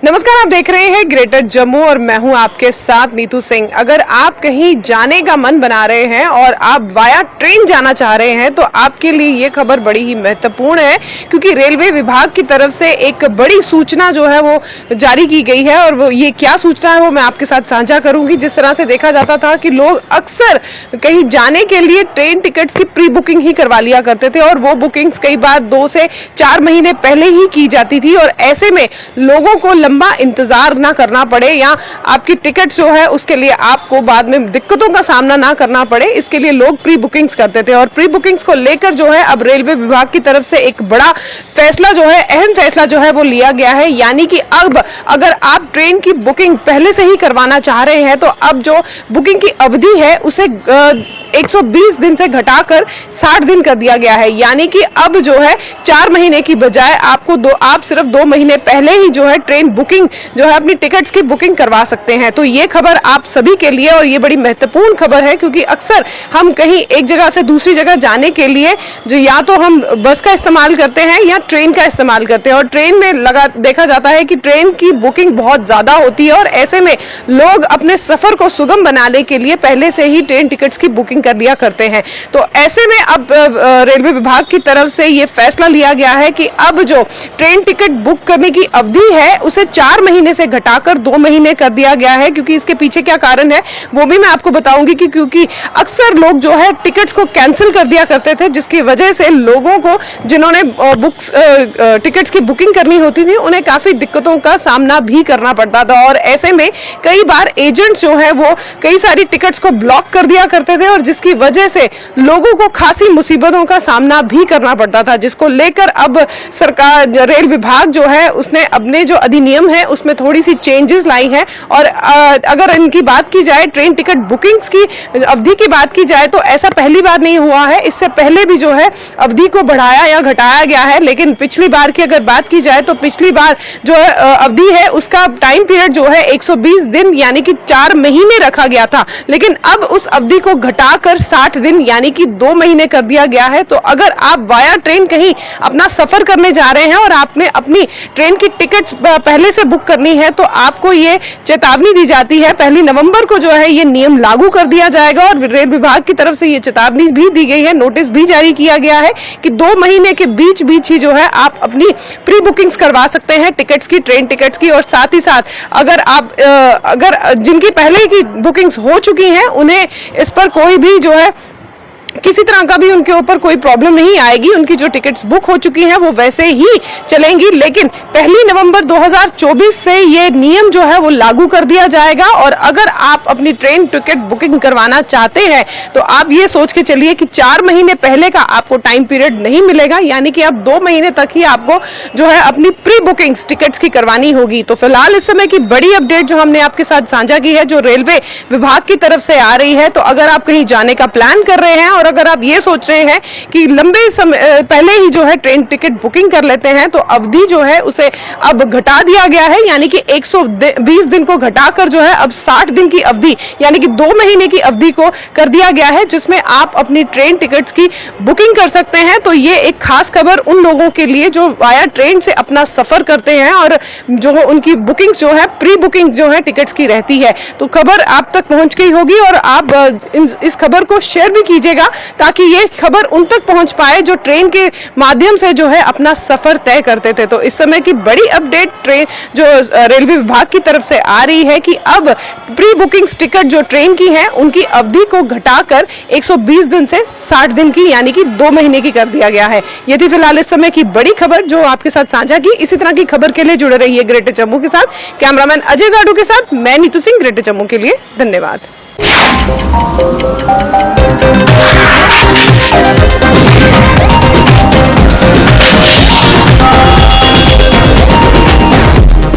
नमस्कार, आप देख रहे हैं ग्रेटर जम्मू और मैं हूं आपके साथ नीतू सिंह। अगर आप कहीं जाने का मन बना रहे हैं और आप वाया ट्रेन जाना चाह रहे हैं तो आपके लिए ये खबर बड़ी ही महत्वपूर्ण है, क्योंकि रेलवे विभाग की तरफ से एक बड़ी सूचना जो है वो जारी की गई है। और वो ये क्या सूचना है वो मैं आपके साथ साझा करूंगी। जिस तरह से देखा जाता था कि लोग अक्सर कहीं जाने के लिए ट्रेन टिकट्स की प्री बुकिंग ही करवा लिया करते थे और वो बुकिंग्स कई बार 2 से 4 महीने पहले ही की जाती थी, और ऐसे में लोगों को लंबा इंतजार ना करना पड़े या आपकी टिकट जो है उसके लिए आपको बाद में दिक्कतों का सामना ना करना पड़े, इसके लिए लोग प्री बुकिंग्स करते थे। और प्री बुकिंग्स को लेकर जो है अब रेलवे विभाग की तरफ से एक बड़ा फैसला जो है, अहम फैसला जो है वो लिया गया है। यानी कि अब अगर आप ट्रेन की बुकिंग पहले से ही करवाना चाह रहे हैं तो अब जो बुकिंग की अवधि है उसे 120 दिन से घटाकर 60 दिन कर दिया गया है। यानी कि अब जो है 4 महीने की बजाय आप सिर्फ 2 महीने पहले ही जो है ट्रेन बुकिंग जो है अपनी टिकट्स की बुकिंग करवा सकते हैं। तो ये खबर आप सभी के लिए, और ये बड़ी महत्वपूर्ण खबर है, क्योंकि अक्सर हम कहीं एक जगह से दूसरी जगह जाने के लिए जो या तो हम बस का इस्तेमाल करते हैं या ट्रेन का इस्तेमाल करते हैं, और ट्रेन में देखा जाता है कि ट्रेन की बुकिंग बहुत ज्यादा होती है, और ऐसे में लोग अपने सफर को सुगम बनाने के लिए पहले से ही ट्रेन टिकट्स की बुकिंग कर लिया करते हैं। तो ऐसे में अब रेलवे विभाग की तरफ से ये फैसला लिया गया है कि अब जो ट्रेन टिकट बुक करने की अवधि है उसे 4 महीने से घटाकर 2 महीने कर दिया गया है। क्योंकि इसके पीछे क्या कारण है वो भी मैं आपको बताऊंगी कि क्योंकि अक्सर लोग जो है टिकट्स को कैंसिल कर दिया करते थे, जिसकी वजह से लोगों को जिन्होंने टिकट्स की बुकिंग करनी होती थी उन्हें काफी दिक्कतों का सामना भी करना पड़ता था। और ऐसे में कई बार एजेंट्स जो है वो कई सारी टिकट्स को ब्लॉक कर दिया करते थे, और जिसकी वजह से लोगों को खासी मुसीबतों का सामना भी करना पड़ता था, जिसको लेकर अब सरकार रेल विभाग जो है उसने अपने जो अधिनियम है उसमें थोड़ी सी चेंजेस लाई हैं। और अगर इनकी बात की जाए, ट्रेन टिकट बुकिंग्स की अवधि की बात की जाए, तो ऐसा पहली बार नहीं हुआ है। इससे पहले भी जो है अवधि को बढ़ाया या घटाया गया है, लेकिन पिछली बार की अगर बात की जाए तो पिछली बार जो अवधि है उसका टाइम पीरियड जो है 120 दिन यानी कि 4 महीने रखा गया था, लेकिन अब उस अवधि को घटाकर 60 दिन यानी कि 2 महीने कर दिया गया है। तो अगर आप वाया ट्रेन कहीं अपना सफर करने जा रहे हैं और आपने अपनी ट्रेन की टिकट्स पहले से बुक करनी है तो आपको ये चेतावनी दी जाती है। 1 नवंबर को जो है ये नियम लागू कर दिया जाएगा, और रेल विभाग की तरफ से ये चेतावनी भी दी गई है, नोटिस भी जारी किया गया है कि 2 महीने के बीच ही जो है आप अपनी प्री बुकिंग्स करवा सकते हैं टिकट्स की, ट्रेन टिकट्स की। और साथ ही साथ अगर जिनकी पहले की बुकिंग्स हो चुकी हैं उन्हें इस पर कोई भी जो है किसी तरह का भी उनके ऊपर कोई प्रॉब्लम नहीं आएगी। उनकी जो टिकट्स बुक हो चुकी हैं वो वैसे ही चलेंगी, लेकिन 1 नवंबर 2024 से ये नियम जो है वो लागू कर दिया जाएगा। और अगर आप अपनी ट्रेन टिकट बुकिंग करवाना चाहते हैं तो आप ये सोच के चलिए कि 4 महीने पहले का आपको टाइम पीरियड नहीं मिलेगा, यानी कि अब 2 महीने तक ही आपको जो है अपनी प्री बुकिंग्स टिकट्स की करवानी होगी। तो फिलहाल इस समय की बड़ी अपडेट जो हमने आपके साथ साझा की है, जो रेलवे विभाग की तरफ से आ रही है। तो अगर आप कहीं जाने का प्लान कर रहे हैं और अगर आप ये सोच रहे हैं कि लंबे समय पहले ही जो है ट्रेन टिकट बुकिंग कर लेते हैं, तो अवधि जो है उसे अब घटा दिया गया है, यानी कि 120 दिन को घटाकर जो है अब 60 दिन की अवधि यानी कि 2 महीने की अवधि को कर दिया गया है, जिसमें आप अपनी ट्रेन टिकट्स की बुकिंग कर सकते हैं। तो ये एक खास खबर उन लोगों के लिए जो वाया ट्रेन से अपना सफर करते हैं और जो उनकी बुकिंग जो है प्री बुकिंग जो है टिकट्स की रहती है। तो खबर आप तक पहुंच गई होगी, और आप इस खबर को शेयर भी कीजिएगा ताकि ये खबर उन तक पहुंच पाए जो ट्रेन के माध्यम से जो है अपना सफर तय करते थे। तो इस समय की बड़ी अपडेट ट्रेन जो रेलवे विभाग की तरफ से आ रही है कि अब प्री बुकिंग्स टिकट जो ट्रेन की है उनकी अवधि को घटाकर 120 दिन से 60 दिन की यानी कि 2 महीने की कर दिया गया है। ये थी फिलहाल इस समय की बड़ी खबर जो आपके साथ साझा की। इसी तरह की खबर के लिए जुड़े रहिए ग्रेटर जम्मू के साथ। कैमरामैन अजय जाडू के साथ मैं नीतू सिंह, ग्रेटर जम्मू के लिए। धन्यवाद।